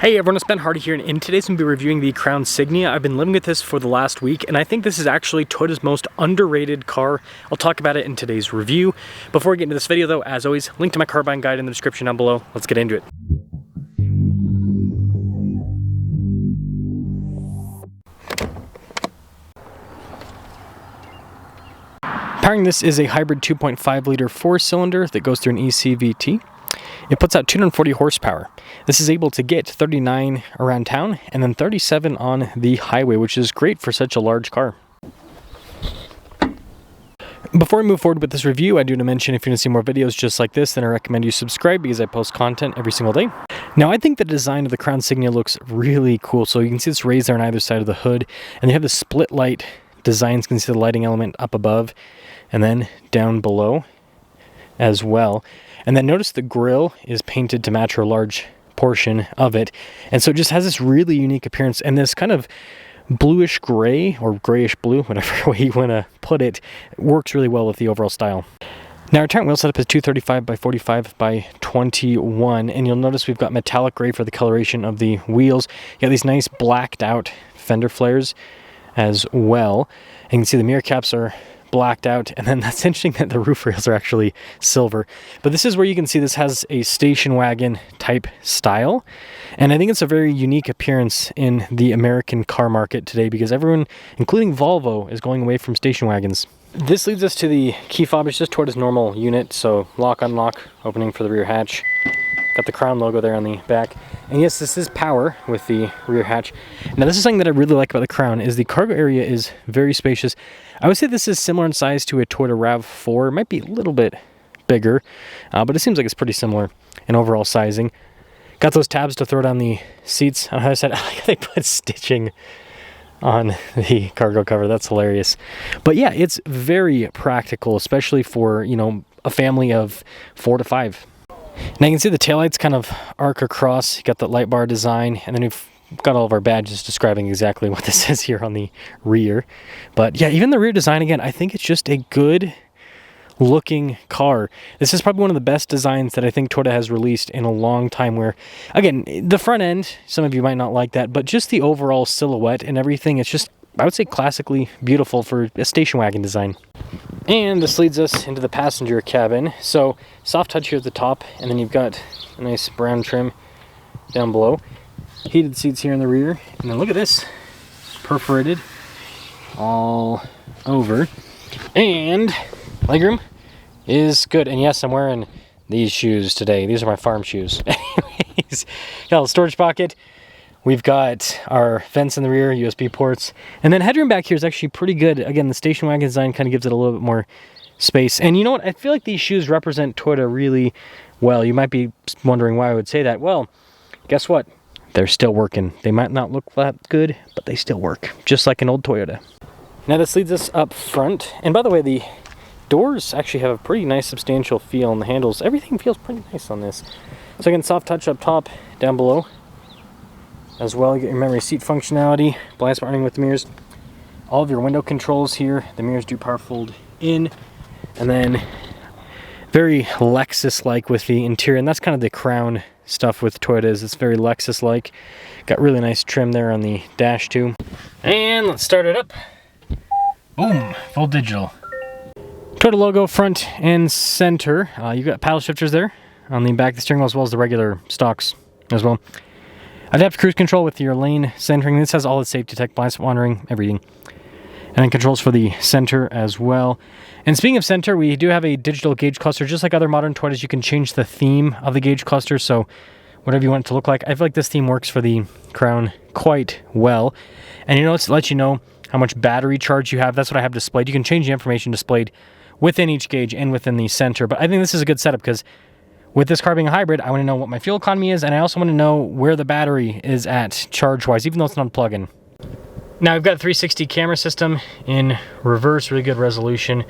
Hey everyone, it's Ben Hardy here, and in today's I'm going to be reviewing the Crown Signia. I've been living with this for the last week, and I think this is actually Toyota's most underrated car. I'll talk about it in today's review. Before we get into this video though, as always, link to my car buying guide in the description down below. Let's get into it. Powering this is a hybrid 2.5 liter 4-cylinder that goes through an ECVT. It puts out 240 horsepower. This is able to get 39 around town and then 37 on the highway, which is great for such a large car. Before we move forward with this review, I do want to mention if you want to see more videos just like this, then I recommend you subscribe because I post content every single day. Now, I think the design of the Crown Signia looks really cool. So you can see this raised there on either side of the hood, and you have the split light designs. You can see the lighting element up above and then down below as well. And then notice the grille is painted to match a large portion of it. And so it just has this really unique appearance, and this kind of bluish gray or grayish blue, whatever way you want to put it, works really well with the overall style. Now our turn wheel setup is 235 by 45 by 21, and you'll notice we've got metallic gray for the coloration of the wheels. You got these nice blacked out fender flares as well. And you can see the mirror caps are blacked out, and then that's interesting that the roof rails are actually silver. But this is where you can see this has a station wagon type style, and I think it's a very unique appearance in the American car market today because everyone, including Volvo, is going away from station wagons. This leads us to the key fob. It's just Toyota's normal unit, so lock, unlock, opening for the rear hatch. Got the Crown logo there on the back. And yes, this is power with the rear hatch. Now this is something that I really like about the Crown is the cargo area is very spacious. I would say this is similar in size to a Toyota RAV4. It might be a little bit bigger, but it seems like it's pretty similar in overall sizing. Got those tabs to throw down the seats. On the other side, I like how they put stitching on the cargo cover. That's hilarious. But yeah, it's very practical, especially for, you know, a family of 4 to 5. Now you can see the taillights kind of arc across. You got the light bar design, and then we've got all of our badges describing exactly what this is here on the rear. But yeah, even the rear design, again, I think it's just a good looking car. This is probably one of the best designs that I think Toyota has released in a long time, where, again, the front end, some of you might not like that, but just the overall silhouette and everything, it's just, I would say, classically beautiful for a station wagon design. And this leads us into the passenger cabin. So soft touch here at the top, and then you've got a nice brown trim down below. Heated seats here in the rear, and then look at this, perforated all over. And legroom is good. And yes, I'm wearing these shoes today. These are my farm shoes. Anyways, got a little storage pocket. We've got our fence in the rear, USB ports, and then headroom back here is actually pretty good. Again, the station wagon design kind of gives it a little bit more space. And you know what? I feel like these shoes represent Toyota really well. You might be wondering why I would say that. Well, guess what? They're still working. They might not look that good, but they still work, just like an old Toyota. Now this leads us up front. And by the way, the doors actually have a pretty nice substantial feel, and the handles, everything feels pretty nice on this. So again, soft touch up top, down below as well. You get your memory seat functionality, blind spot running with the mirrors, all of your window controls here. The mirrors do power fold in, and then very Lexus-like with the interior, and that's kind of the Crown stuff with Toyotas. It's very Lexus-like. Got really nice trim there on the dash too. And let's start it up. Boom, full digital. Toyota logo front and center. You got paddle shifters there on the back of the steering wheel, as well as the regular stocks as well. Adaptive cruise control with your lane centering. This has all the safety tech, blind spot monitoring, everything. And then controls for the center as well. And speaking of center, we do have a digital gauge cluster. Just like other modern Toyotas, you can change the theme of the gauge cluster, so whatever you want it to look like. I feel like this theme works for the Crown quite well. And you know, it lets you know how much battery charge you have. That's what I have displayed. You can change the information displayed within each gauge and within the center. But I think this is a good setup because with this car being a hybrid, I want to know what my fuel economy is, and I also want to know where the battery is at charge-wise, even though it's not a plug-in. Now we've got a 360 camera system in reverse, really good resolution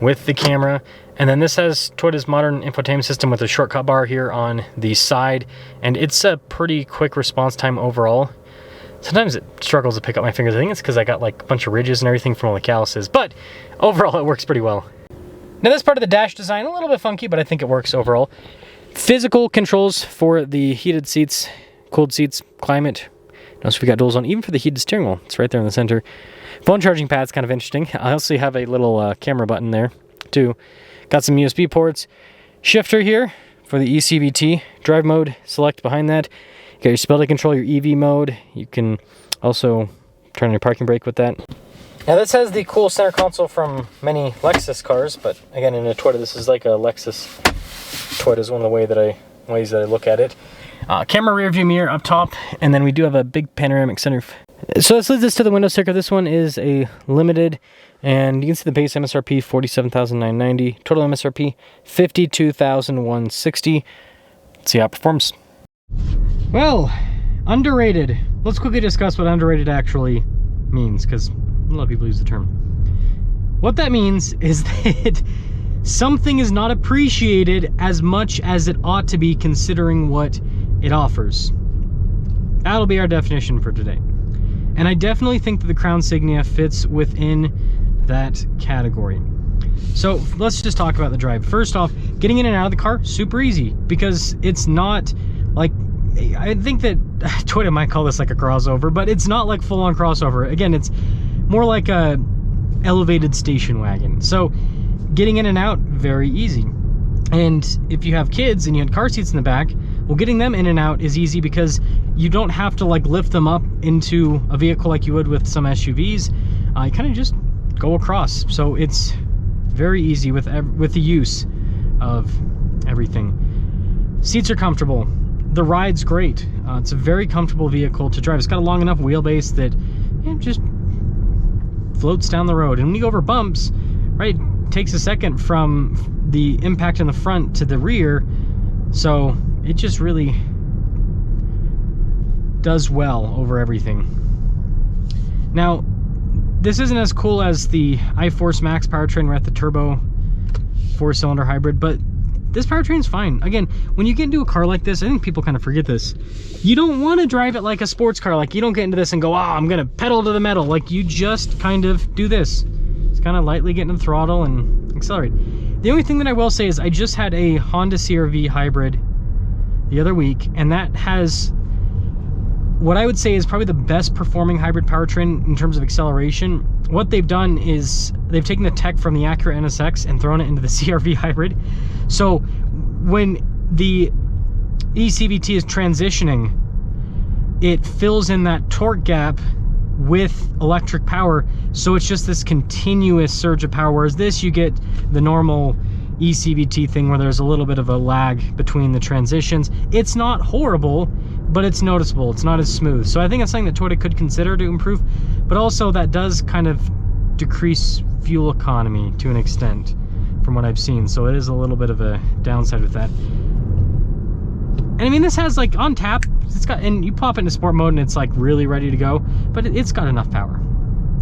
with the camera. And then this has Toyota's modern infotainment system with a shortcut bar here on the side, and it's a pretty quick response time overall. Sometimes it struggles to pick up my fingers. I think it's because I got like a bunch of ridges and everything from all the calluses, but overall it works pretty well. Now this part of the dash design, a little bit funky, but I think it works overall. Physical controls for the heated seats cooled seats, climate. Notice we got dual zone, even for the heated steering wheel. It's right there in the center. Phone charging pad's kind of interesting. I also have a little camera button there too. Got some USB ports. Shifter here for the ECVT. Drive mode, select behind that. You got your spell to control your EV mode. You can also turn on your parking brake with that. Now this has the cool center console from many Lexus cars, but again in a Toyota, this is like a Lexus Toyota is one of the ways that I look at it. Camera rear view mirror up top, and then we do have a big panoramic center. So this leads us to the window sticker. This one is a limited, and you can see the base MSRP $47,990, total MSRP $52,160. Let's see how it performs. Well, underrated. Let's quickly discuss what underrated actually means, because a lot of people use the term. What that means is that something is not appreciated as much as it ought to be, considering what it offers. That'll be our definition for today. And I definitely think that the Crown Signia fits within that category. So let's just talk about the drive. First off, getting in and out of the car, super easy, because it's not like, I think that Toyota might call this like a crossover, but it's not like full-on crossover. Again, it's more like a elevated station wagon. So getting in and out, very easy. And if you have kids and you had car seats in the back, well, getting them in and out is easy because you don't have to like lift them up into a vehicle like you would with some SUVs. You kind of just go across. So it's very easy with the use of everything. Seats are comfortable. The ride's great. It's a very comfortable vehicle to drive. It's got a long enough wheelbase that it just floats down the road. And when you go over bumps, right, it takes a second from the impact in the front to the rear. So it just really does well over everything. Now, this isn't as cool as the iForce Max powertrain with the turbo 4-cylinder hybrid, but this powertrain's fine. Again, when you get into a car like this, I think people kind of forget this. You don't want to drive it like a sports car. Like, you don't get into this and go, I'm gonna pedal to the metal. Like, you just kind of do this. It's kind of lightly get into the throttle and accelerate. The only thing that I will say is I just had a Honda CR-V hybrid the other week, and that has what I would say is probably the best performing hybrid powertrain in terms of acceleration. What they've done is they've taken the tech from the Acura NSX and thrown it into the CR-V hybrid. So when the ECVT is transitioning, it fills in that torque gap with electric power, so it's just this continuous surge of power. Whereas this, you get the normal ECVT thing where there's a little bit of a lag between the transitions. It's not horrible, but it's noticeable. It's not as smooth. So I think it's something that Toyota could consider to improve, but also that does kind of decrease fuel economy to an extent from what I've seen. So it is a little bit of a downside with that. And I mean, this has like on tap, it's got, and you pop it into sport mode and it's like really ready to go, but it's got enough power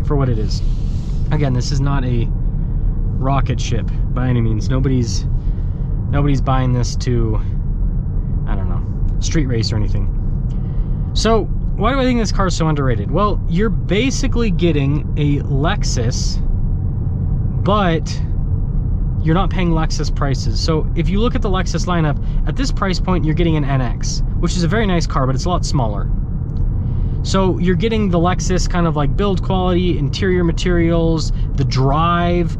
for what it is. Again, this is not a rocket ship by any means. Nobody's buying this to, I don't know, street race or anything. So why do I think this car is so underrated? Well, you're basically getting a Lexus, but you're not paying Lexus prices. So if you look at the Lexus lineup, at this price point, you're getting an NX, which is a very nice car, but it's a lot smaller. So you're getting the Lexus kind of like build quality, interior materials, the drive,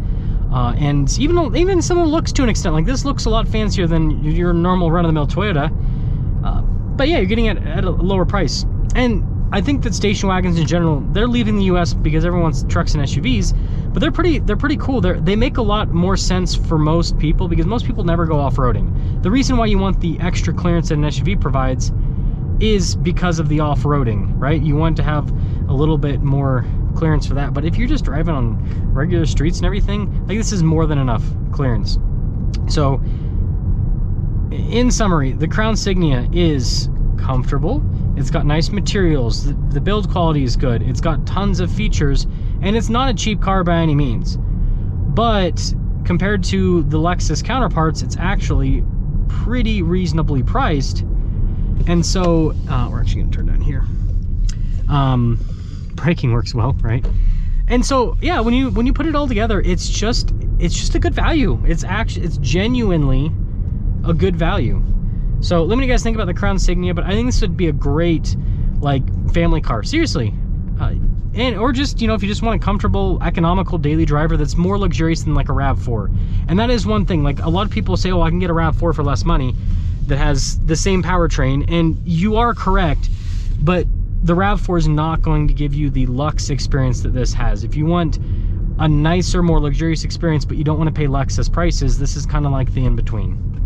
and even some of the looks to an extent. Like, this looks a lot fancier than your normal run-of-the-mill Toyota. But yeah, you're getting it at a lower price. And I think that station wagons in general, they're leaving the US because everyone wants trucks and SUVs, but they're pretty cool. They make a lot more sense for most people because most people never go off-roading. The reason why you want the extra clearance that an SUV provides is because of the off-roading, right? You want to have a little bit more clearance for that. But if you're just driving on regular streets and everything, like, this is more than enough clearance. So in summary, the Crown Signia is comfortable. It's got nice materials. The build quality is good. It's got tons of features, and it's not a cheap car by any means. But compared to the Lexus counterparts, it's actually pretty reasonably priced. And so we're actually going to turn down here. Braking works well, right? And so yeah, when you put it all together, it's just a good value. It's genuinely a good value. So let me know what you guys think about the Crown Signia, but I think this would be a great, like, family car. Seriously. Or just, you know, if you just want a comfortable, economical daily driver that's more luxurious than like a RAV4. And that is one thing. Like, a lot of people say, oh, I can get a RAV4 for less money that has the same powertrain. And you are correct, but the RAV4 is not going to give you the luxe experience that this has. If you want a nicer, more luxurious experience, but you don't want to pay Lexus prices, this is kind of like the in-between.